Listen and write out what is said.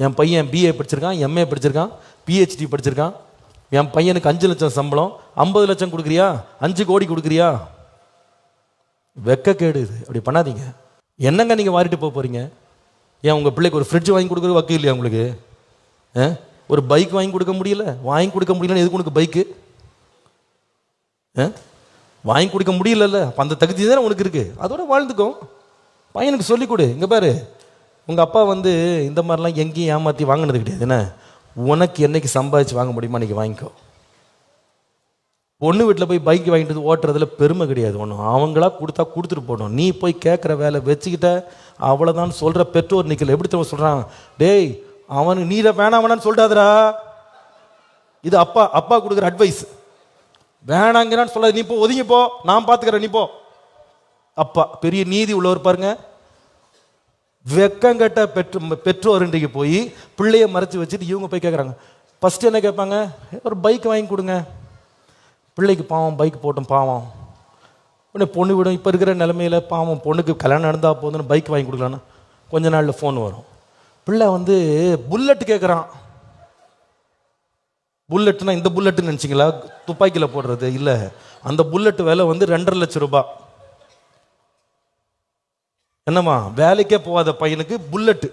என் பையன் BA படிச்சிருக்கான், MA படிச்சிருக்கான், PhD படிச்சிருக்கான். என் பையனுக்கு 5 லட்சம் சம்பளம், 50 லட்சம் கொடுக்குறியா, 5 கோடி கொடுக்குறியா? வெக்கக்கேடு இது. அப்படி பண்ணாதீங்க. என்னங்க நீங்கள் வாரிட்டு போக போகிறீங்க? ஏன் உங்கள் பிள்ளைக்கு ஒரு ஃப்ரிட்ஜ் வாங்கி கொடுக்குறது வக்கு இல்லையா உங்களுக்கு? ஒரு பைக் வாங்கி கொடுக்க முடியல? வாங்கி கொடுக்க முடியலன்னு எதுக்கு உனக்கு பைக்கு? வாங்கி கொடுக்க முடியலல்ல, அப்போ அந்த தகுதி தானே உனக்கு இருக்குது, அதோட வாழ்ந்துக்கோ. பையனுக்கு சொல்லிக் கொடு. இங்கே பாரு, உங்கள் அப்பா இந்த மாதிரிலாம் எங்கேயும் ஏமாற்றி வாங்கினது கிடையாது. என்ன உனக்கு என்னைக்கு சம்பாதிச்சு வாங்க முடியுமா அன்றைக்கி வாங்கிக்கோ. பொண்ணு வீட்டில் போய் பைக் வாங்கிட்டு ஓட்டுறதுல பெருமை கிடையாது ஒன்றும். அவங்களா கொடுத்தா கொடுத்துட்டு போடணும். நீ போய் கேட்குற வேலை வச்சுக்கிட்ட அவ்வளோதான் சொல்கிற பெற்றோர் நிற்கல. எப்படி தவிர சொல்கிறான், டேய் அவனுக்கு நீ இதை வேணாம் வேணான்னு சொல்லிட்டாதரா. இது அப்பா அப்பா கொடுக்குற அட்வைஸ். வேணாங்கிறான்னு சொல்லாது. நீ போ, ஒதுங்கி போ, நான் பார்த்துக்கிறேன், நீ போ. அப்பா பெரிய நீதி உள்ளவர் பாருங்க. வெக்கங்கட்ட பெற்றோர் இன்றைக்கு போய் பிள்ளைய மறைச்சி வச்சுட்டு இவங்க போய் கேட்குறாங்க. ஃபஸ்ட்டு என்ன கேட்பாங்க, ஒரு பைக் வாங்கி கொடுங்க. பிள்ளைக்கு பாவம் பைக் போட்டோம், பாவம். உடனே பொண்ணு விடும். இப்போ இருக்கிற நிலைமையில் பாவம் பொண்ணுக்கு கல்யாணம் நடந்தால் போதுன்னு பைக் வாங்கி கொடுக்கலான்னு கொஞ்ச நாளில் ஃபோன் வரும். பிள்ளை புல்லட் கேட்குறான். புல்லட்னா இந்த புல்லட்டுன்னு நினச்சிங்களா, துப்பாக்கியில் போடுறது இல்லை. அந்த புல்லட் விலை 2.5 லட்சம் ரூபாய். என்னம்மா, வேலைக்கே போகாத பையனுக்கு புல்லட்டு.